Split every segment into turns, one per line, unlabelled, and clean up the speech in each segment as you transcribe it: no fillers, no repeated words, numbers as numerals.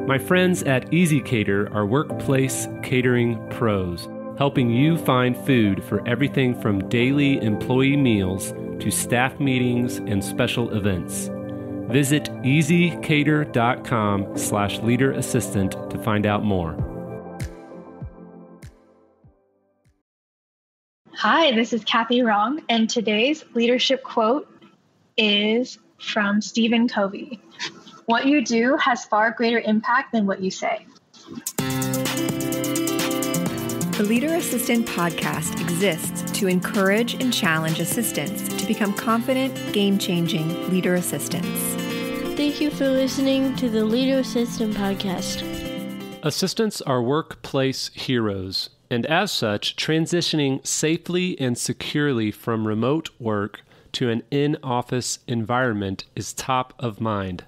My friends at Easy Cater are workplace catering pros, helping you find food for everything from daily employee meals to staff meetings and special events. Visit easycater.com/leaderassistant to find out more.
Hi, this is Cathy Rong, and today's leadership quote is from Stephen Covey. What you do has far greater impact than what you say.
The Leader Assistant podcast exists to encourage and challenge assistants to become confident, game-changing leader assistants.
Thank you for listening to the Leader Assistant podcast.
Assistants are workplace heroes, and as such, transitioning safely and securely from remote work to an in-office environment is top of mind.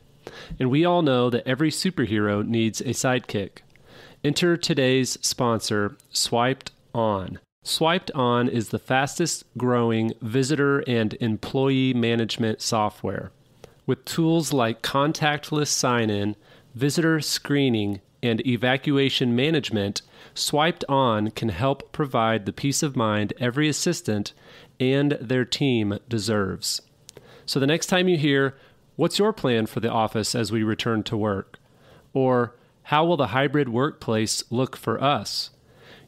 And we all know that every superhero needs a sidekick. Enter today's sponsor, Swiped On. Swiped On is the fastest growing visitor and employee management software. With tools like contactless sign-in, visitor screening, and evacuation management, Swiped On can help provide the peace of mind every assistant and their team deserves. So the next time you hear, "What's your plan for the office as we return to work?" or "How will the hybrid workplace look for us?"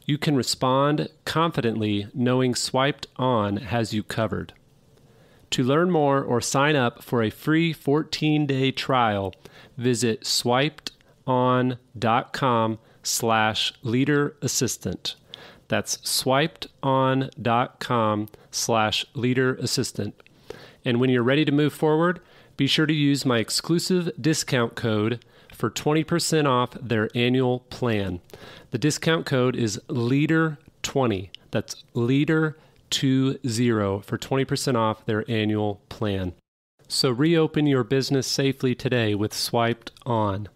you can respond confidently knowing Swiped On has you covered. To learn more or sign up for a free 14-day trial, visit swipedon.com/leaderassistant. That's swipedon.com/leaderassistant. And when you're ready to move forward, be sure to use my exclusive discount code for 20% off their annual plan. The discount code is LEADER20. That's LEADER20 for 20% off their annual plan. So reopen your business safely today with Swiped On.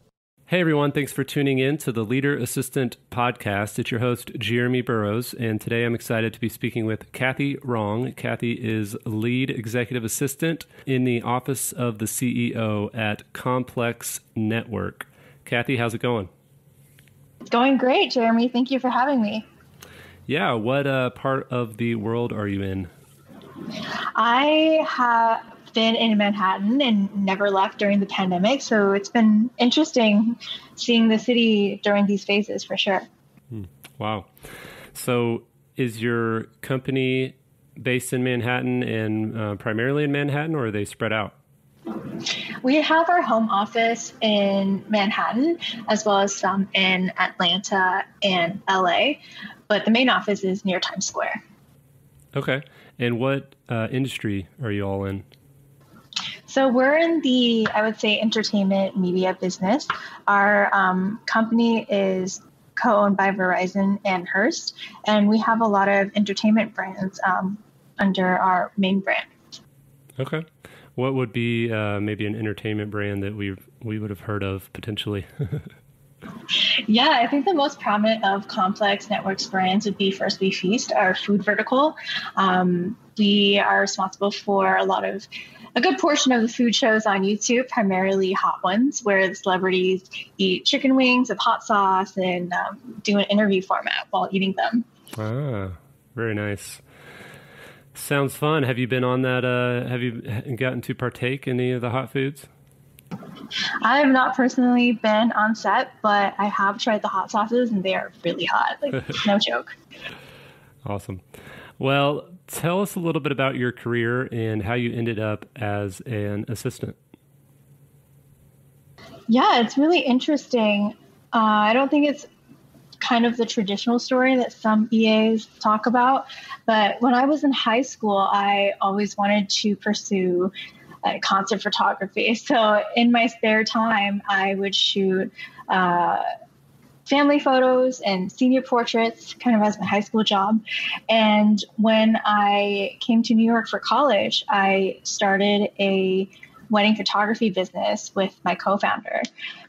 Hey everyone, thanks for tuning in to the Leader Assistant podcast. It's your host, Jeremy Burrows, and today I'm excited to be speaking with Cathy Rong. Cathy is Lead Executive Assistant in the Office of the CEO at Complex Network. Cathy, how's it going?
It's going great, Jeremy. Thank you for having me.
Yeah, what part of the world are you in?
I have been in Manhattan and never left during the pandemic, so it's been interesting seeing the city during these phases for sure.
Wow. So is your company based in Manhattan and primarily in Manhattan, or are they spread out?
We have our home office in Manhattan as well as some in Atlanta and LA, but the main office is near Times Square. Okay.
And what industry are you all in?
So we're in the, I would say, entertainment media business. Our company is co-owned by Verizon and Hearst, and we have a lot of entertainment brands under our main brand.
Okay. What would be maybe an entertainment brand that we would have heard of potentially?
Yeah, I think the most prominent of Complex Networks brands would be First We Feast, our food vertical. We are responsible for a good portion of the food shows on YouTube, primarily hot ones, where the celebrities eat chicken wings with hot sauce and do an interview format while eating them.
Ah, very nice. Sounds fun. Have you been on that? Have you gotten to partake in any of the hot foods?
I have not personally been on set, but I have tried the hot sauces and they are really hot. Like, no joke.
Awesome. Well, tell us a little bit about your career and how you ended up as an assistant.
Yeah, it's really interesting. I don't think it's kind of the traditional story that some EAs talk about, but when I was in high school, I always wanted to pursue concert photography. So in my spare time, I would shoot family photos and senior portraits kind of as my high school job. And when I came to New York for college, I started a wedding photography business with my co-founder.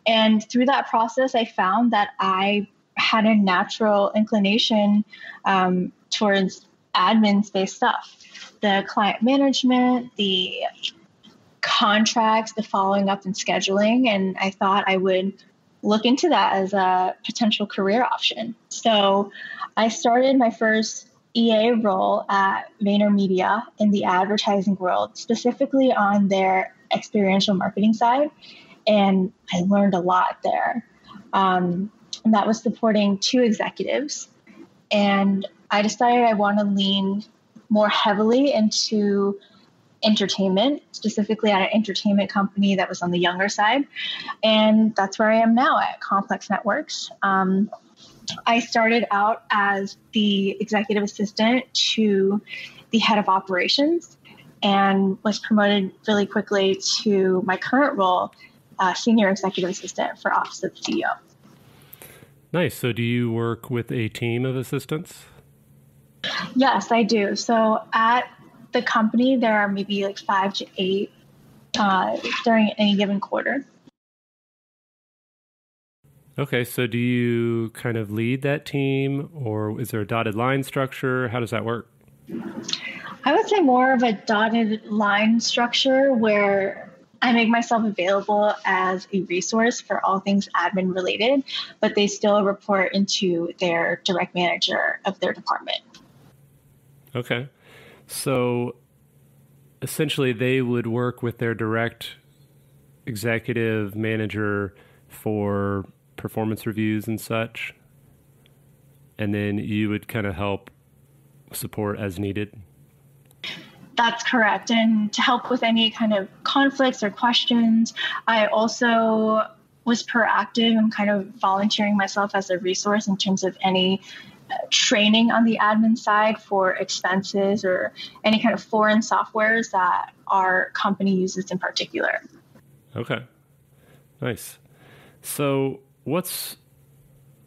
And through that process, I found that I had a natural inclination towards admin-based stuff, the client management, the contracts, the following up and scheduling. And I thought I would look into that as a potential career option. So I started my first EA role at VaynerMedia in the advertising world, specifically on their experiential marketing side. And I learned a lot there. And that was supporting two executives. And I decided I want to lean more heavily into entertainment, specifically at an entertainment company that was on the younger side. And that's where I am now at Complex Networks. I started out as the executive assistant to the head of operations and was promoted really quickly to my current role, senior executive assistant for Office of the CEO.
Nice. So do you work with a team of assistants?
Yes, I do. So at the company, there are maybe like 5 to 8 during any given quarter.
Okay, so do you kind of lead that team, or is there a dotted line structure? How does that work?
I would say more of a dotted line structure where I make myself available as a resource for all things admin related, but they still report into their direct manager of their department.
Okay. So essentially they would work with their direct executive manager for performance reviews and such, and then you would kind of help support as needed?
That's correct. And to help with any kind of conflicts or questions, I also was proactive and kind of volunteering myself as a resource in terms of any training on the admin side for expenses or any kind of foreign softwares that our company uses in particular.
Okay. Nice. So what's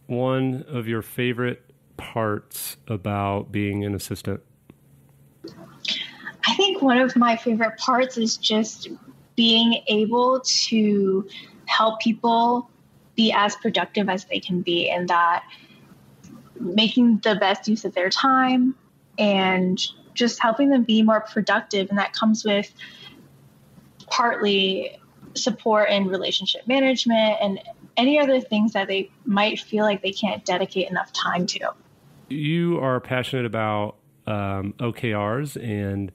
one of your favorite parts about being an assistant?
I think one of my favorite parts is just being able to help people be as productive as they can be, and that making the best use of their time and just helping them be more productive. And that comes with partly support in relationship management and any other things that they might feel like they can't dedicate enough time to.
You are passionate about OKRs, and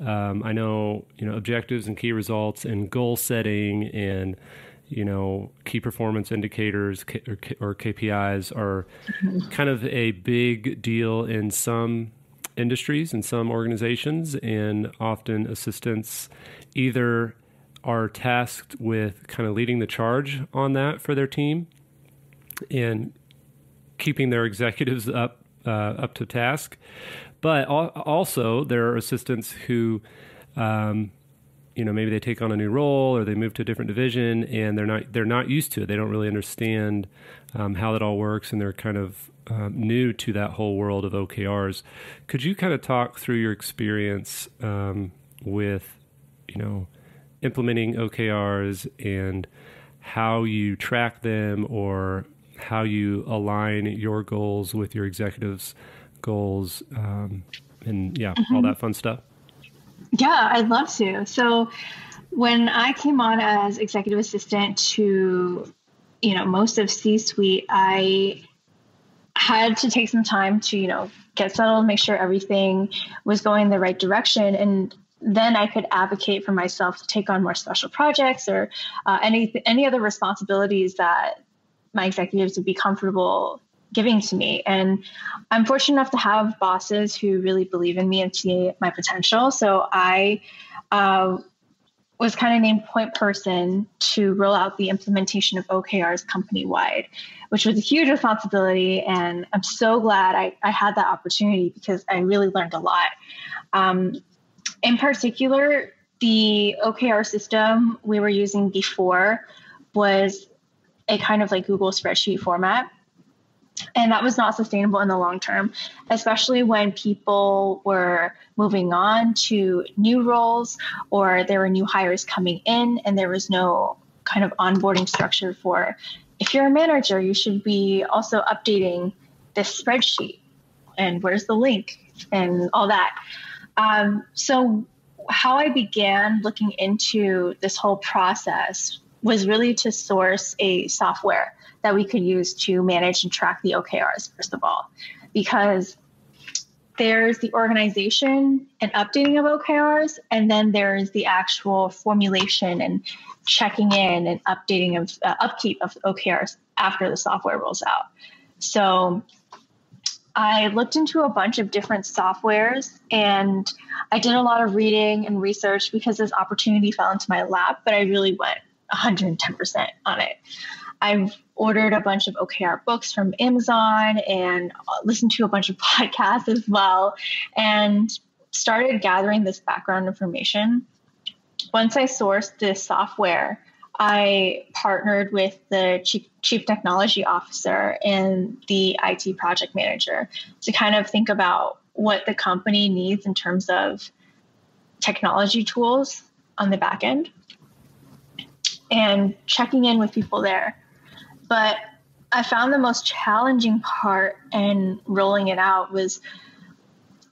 I know, objectives and key results and goal setting and, key performance indicators or KPIs are kind of a big deal in some industries and some organizations, and often assistants either are tasked with kind of leading the charge on that for their team and keeping their executives up to task. But also there are assistants who, maybe they take on a new role or they move to a different division and they're not used to it. They don't really understand how that all works, and they're kind of new to that whole world of OKRs. Could you kind of talk through your experience with, implementing OKRs and how you track them or how you align your goals with your executives' goals, all that fun stuff?
Yeah, I'd love to. So when I came on as executive assistant to, most of C-suite, I had to take some time to, get settled, make sure everything was going in the right direction. And then I could advocate for myself to take on more special projects or any other responsibilities that my executives would be comfortable giving to me. And I'm fortunate enough to have bosses who really believe in me and see my potential. So I was kind of named point person to roll out the implementation of OKRs company-wide, which was a huge responsibility. And I'm so glad I had that opportunity because I really learned a lot. In particular, the OKR system we were using before was a kind of like Google spreadsheet format. And that was not sustainable in the long term, especially when people were moving on to new roles or there were new hires coming in and there was no kind of onboarding structure for, if you're a manager, you should be also updating this spreadsheet and where's the link and all that. So how I began looking into this whole process was really to source a software that we could use to manage and track the OKRs, first of all, because there's the organization and updating of OKRs, and then there's the actual formulation and checking in and updating of upkeep of OKRs after the software rolls out. So I looked into a bunch of different softwares, and I did a lot of reading and research because this opportunity fell into my lap, but I really went 110% on it. I've ordered a bunch of OKR books from Amazon and listened to a bunch of podcasts as well, and started gathering this background information. Once I sourced this software, I partnered with the chief technology officer and the IT project manager to kind of think about what the company needs in terms of technology tools on the back end and checking in with people there. But I found the most challenging part in rolling it out was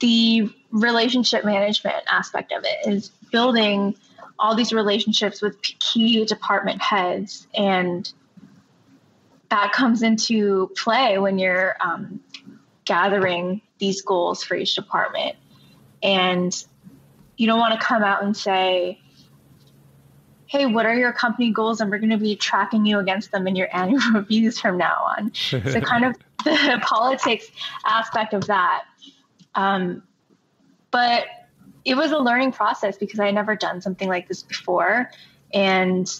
the relationship management aspect of it, is building all these relationships with key department heads. And that comes into play when you're gathering these goals for each department. And you don't want to come out and say, hey, what are your company goals? And we're going to be tracking you against them in your annual reviews from now on. So kind of the politics aspect of that. But it was a learning process because I had never done something like this before. And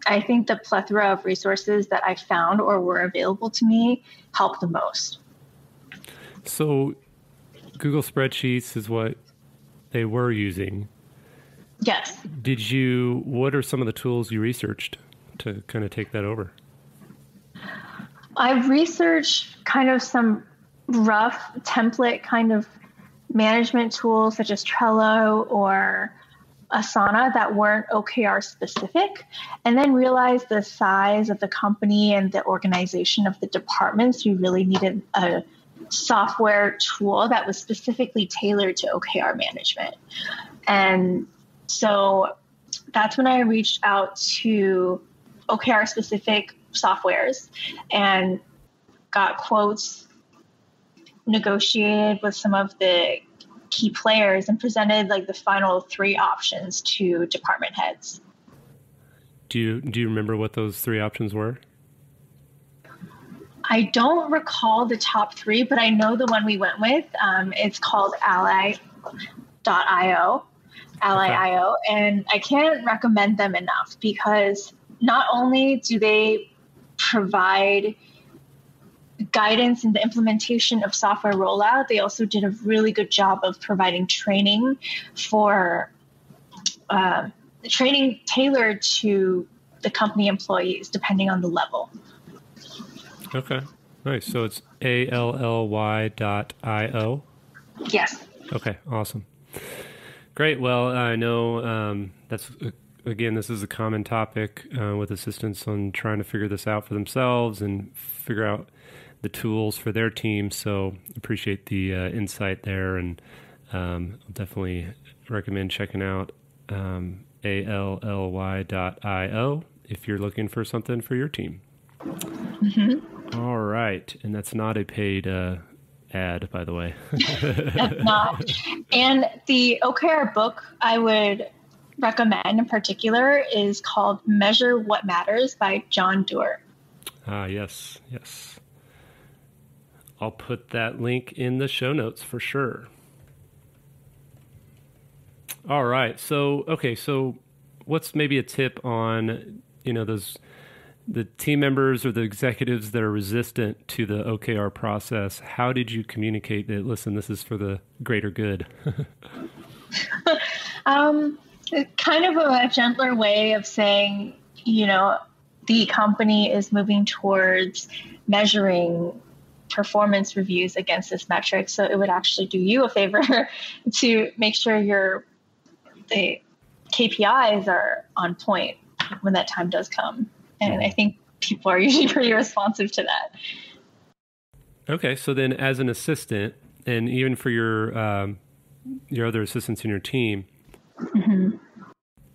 I think the plethora of resources that I found or were available to me helped the most.
So Google Spreadsheets is what they were using.
Yes.
What are some of the tools you researched to kind of take that over?
I've researched kind of some rough template kind of management tools such as Trello or Asana that weren't OKR specific, and then realized the size of the company and the organization of the departments. We really needed a software tool that was specifically tailored to OKR management. And so that's when I reached out to OKR specific softwares and got quotes, negotiated with some of the key players, and presented like the final 3 options to department heads.
Do you remember what those 3 options were?
I don't recall the top 3, but I know the one we went with. It's called Ally.io. Ally.io, and I can't recommend them enough because not only do they provide guidance in the implementation of software rollout, they also did a really good job of providing training for training tailored to the company employees, depending on the level.
Okay, nice. So it's ALLY.io?
Yes.
Okay, awesome. Great. Well, I know this is a common topic with assistants on trying to figure this out for themselves and figure out the tools for their team. So appreciate the insight there, and I'll definitely recommend checking out ALLY.io if you're looking for something for your team. Mm-hmm. All right. And that's not a paid ad, by the way.
That's not. And the OKR book I would recommend in particular is called Measure What Matters by John Doerr.
Yes. I'll put that link in the show notes for sure. All right. So what's maybe a tip on, the team members or the executives that are resistant to the OKR process? How did you communicate that, listen, this is for the greater good?
Kind of a gentler way of saying, the company is moving towards measuring performance reviews against this metric. So it would actually do you a favor to make sure the KPIs are on point when that time does come. And I think people are usually pretty responsive to that.
Okay. So then as an assistant, and even for your other assistants in your team, mm-hmm.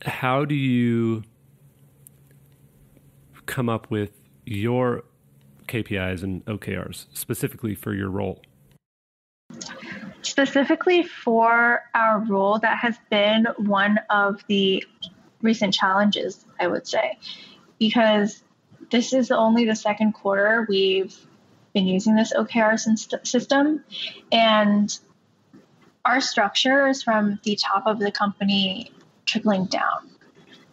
How do you come up with your KPIs and OKRs specifically for your role?
Specifically for our role, that has been one of the recent challenges, I would say, because this is only the second quarter we've been using this OKR system, and our structure is from the top of the company trickling down.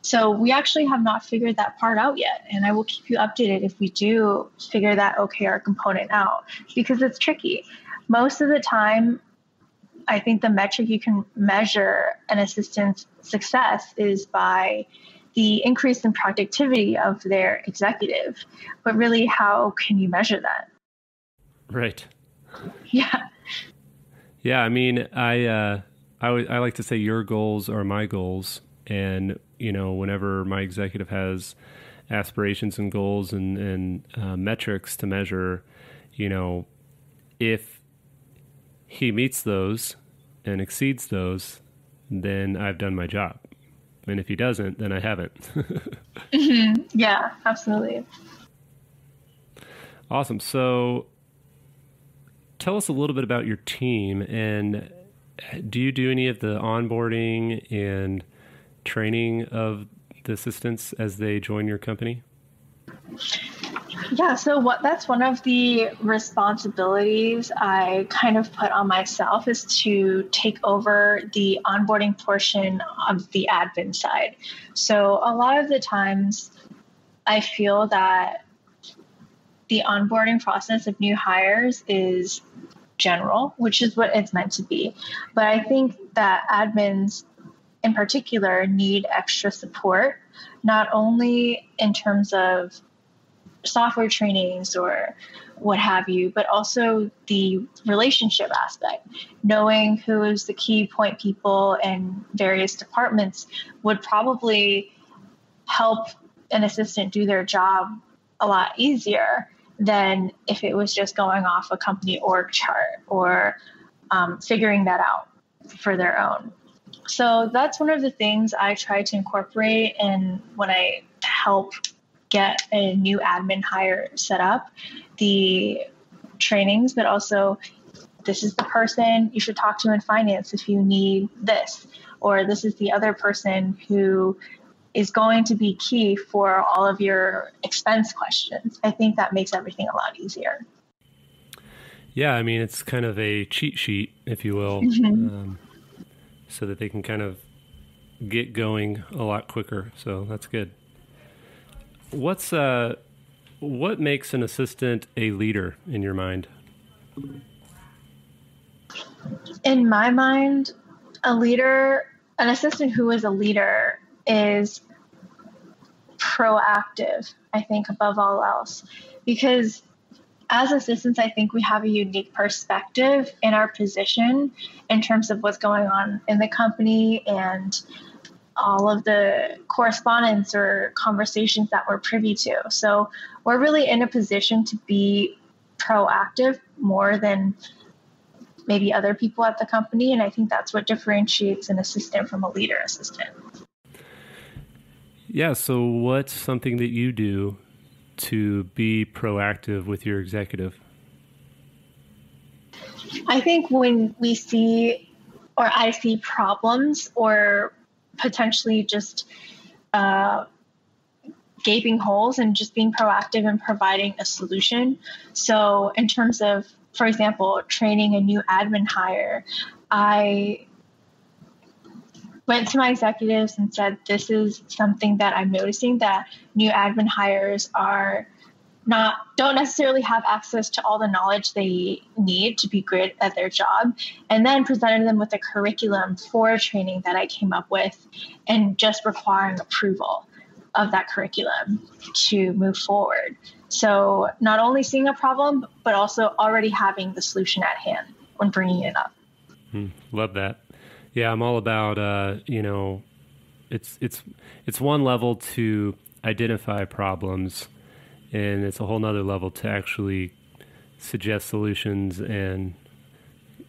So we actually have not figured that part out yet, and I will keep you updated if we do figure that OKR component out, because it's tricky. Most of the time, I think the metric you can measure an assistant's success is by the increase in productivity of their executive. But really, how can you measure that?
Right.
Yeah.
Yeah. I mean, I like to say your goals are my goals. And, whenever my executive has aspirations and goals and metrics to measure, if he meets those and exceeds those, then I've done my job. And if he doesn't, then I haven't.
Mm-hmm. Yeah, absolutely.
Awesome. So tell us a little bit about your team, and do you do any of the onboarding and training of the assistants as they join your company?
Yeah, so that's one of the responsibilities I kind of put on myself, is to take over the onboarding portion of the admin side. So a lot of the times I feel that the onboarding process of new hires is general, which is what it's meant to be. But I think that admins in particular need extra support, not only in terms of software trainings or what have you, but also the relationship aspect. Knowing who is the key point people in various departments would probably help an assistant do their job a lot easier than if it was just going off a company org chart or figuring that out for their own. So that's one of the things I try to incorporate in when I help get a new admin hire set up, the trainings, but also this is the person you should talk to in finance if you need this, or this is the other person who is going to be key for all of your expense questions. I think that makes everything a lot easier.
Yeah, I mean, it's kind of a cheat sheet, if you will, so that they can kind of get going a lot quicker. So that's good. What makes an assistant a leader in your mind?
In my mind, an assistant who is a leader is proactive, I think, above all else, because as assistants, I think we have a unique perspective in our position in terms of what's going on in the company and all of the correspondence or conversations that we're privy to. So we're really in a position to be proactive more than maybe other people at the company. And I think that's what differentiates an assistant from a leader assistant.
Yeah. So what's something that you do to be proactive with your executive?
I think when we see, or I see problems or potentially just gaping holes, and just being proactive and providing a solution. So in terms of, for example, training a new admin hire, I went to my executives and said, this is something that I'm noticing, that new admin hires don't necessarily have access to all the knowledge they need to be great at their job, and then presented them with a curriculum for training that I came up with, and just requiring approval of that curriculum to move forward. So not only seeing a problem, but also already having the solution at hand when bringing it up.
Love that. Yeah, I'm all about, it's one level to identify problems, and it's a whole nother level to actually suggest solutions and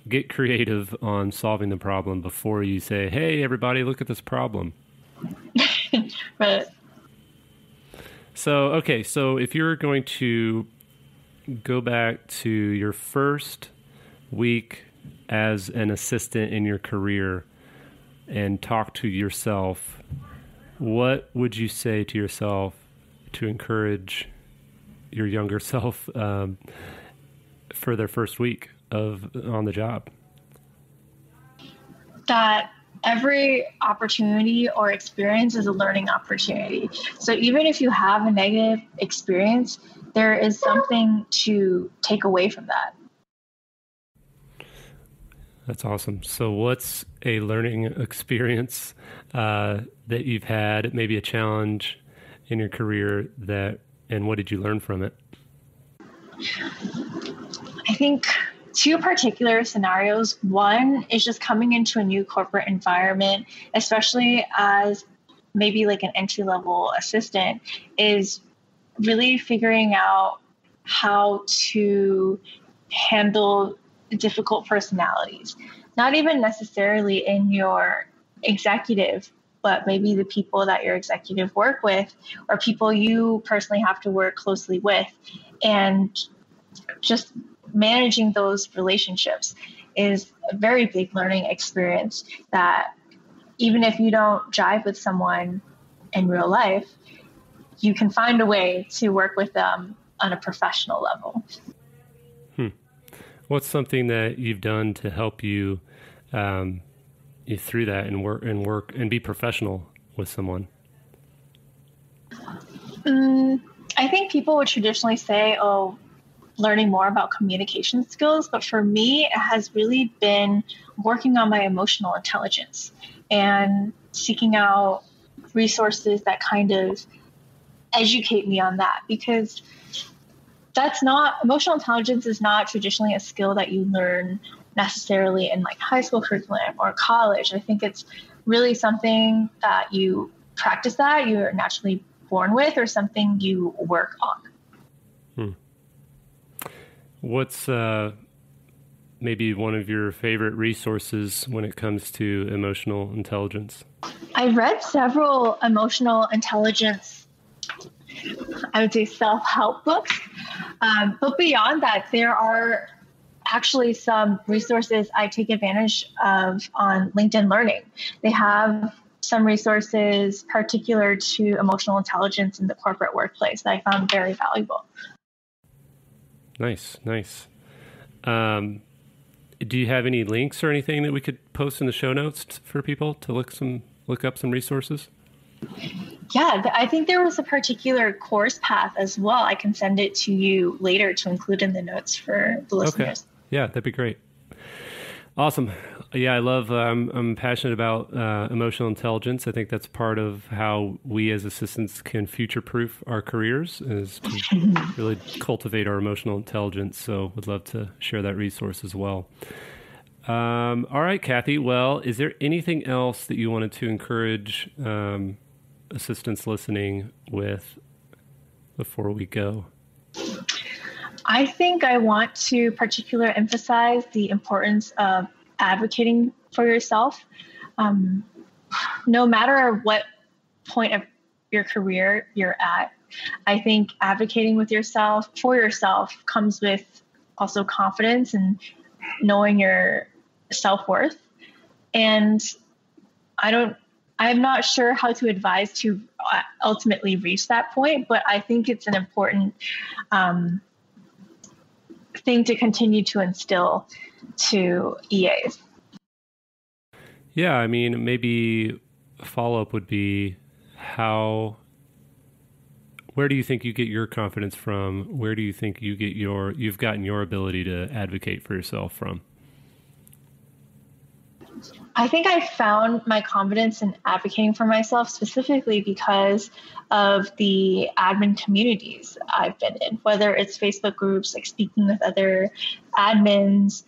get creative on solving the problem before you say, hey, everybody, look at this problem.
Right.
So if you're going to go back to your first week as an assistant in your career and talk to yourself, what would you say to yourself to encourage your younger self for their first week on the job?
That every opportunity or experience is a learning opportunity. So even if you have a negative experience, there is something to take away from that.
That's awesome. So what's a learning experience that you've had, maybe a challenge in your career, and what did you learn from it?
I think two particular scenarios. One is just coming into a new corporate environment, especially as maybe like an entry-level assistant, is really figuring out how to handle difficult personalities, not even necessarily in your executive, but maybe the people that your executive work with or people you personally have to work closely with. And just managing those relationships is a very big learning experience that even if you don't jive with someone in real life, you can find a way to work with them on a professional level.
What's something that you've done to help you through that and work and be professional with someone?
I think people would traditionally say, learning more about communication skills. But for me, it has really been working on my emotional intelligence and seeking out resources that kind of educate me on that, because emotional intelligence is not traditionally a skill that you learn necessarily in like high school curriculum or college. I think it's really something that you practice, that you're naturally born with, or something you work on.
What's maybe one of your favorite resources when it comes to emotional intelligence?
I've read several emotional intelligence, I would say, self-help books. But beyond that, there are actually some resources I take advantage of on LinkedIn Learning. They have some resources particular to emotional intelligence in the corporate workplace that I found very valuable.
Nice. Do you have any links or anything that we could post in the show notes for people to look up some resources?
Yeah, I think there was a particular course path as well. I can send it to you later to include in the notes for the listeners.
Okay. Yeah, that'd be great. Awesome. Yeah, I love, I'm passionate about emotional intelligence. I think that's part of how we as assistants can future-proof our careers, is to really cultivate our emotional intelligence. So would love to share that resource as well. All right, Cathy. Well, is there anything else that you wanted to encourage assistants listening with before we go?
I think I want to particularly emphasize the importance of advocating for yourself. No matter what point of your career you're at, I think advocating for yourself comes with also confidence and knowing your self-worth. And I'm not sure how to advise to ultimately reach that point, but I think it's an important thing to continue to instill to EAs.
Yeah, I mean, maybe a follow-up would be where do you think you get your confidence from? Where do you think you've gotten your ability to advocate for yourself from?
I think I found my confidence in advocating for myself specifically because of the admin communities I've been in, whether it's Facebook groups, like speaking with other admins,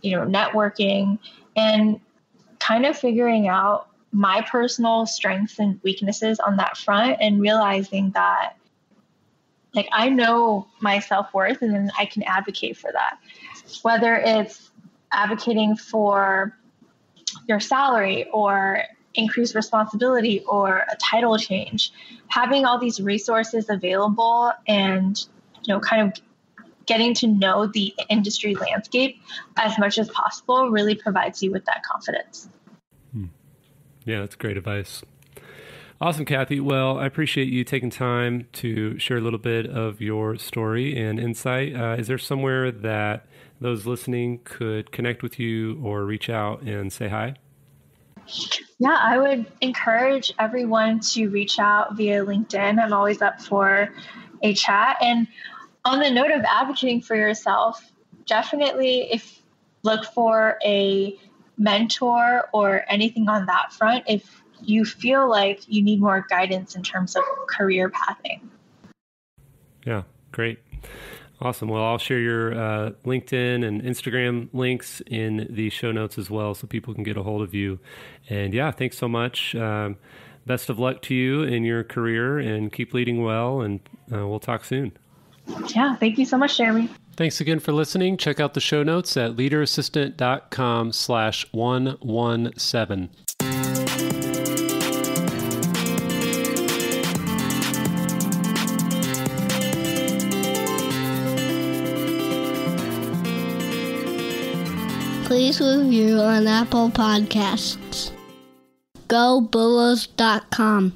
networking, and kind of figuring out my personal strengths and weaknesses on that front, and realizing that like I know my self-worth and then I can advocate for that, whether it's advocating for your salary or increased responsibility or a title change. Having all these resources available and, kind of getting to know the industry landscape as much as possible really provides you with that confidence.
Yeah, that's great advice. Awesome, Cathy. Well, I appreciate you taking time to share a little bit of your story and insight. Is there somewhere that those listening could connect with you or reach out and say hi?
Yeah, I would encourage everyone to reach out via LinkedIn. I'm always up for a chat. And on the note of advocating for yourself, definitely look for a mentor or anything on that front if you feel like you need more guidance in terms of career pathing.
Yeah, great. Awesome. Well, I'll share your LinkedIn and Instagram links in the show notes as well so people can get a hold of you. And yeah, thanks so much. Best of luck to you in your career and keep leading well. And we'll talk soon.
Yeah, thank you so much, Jeremy.
Thanks again for listening. Check out the show notes at leaderassistant.com/117.
Please review on Apple Podcasts. GoBulls.com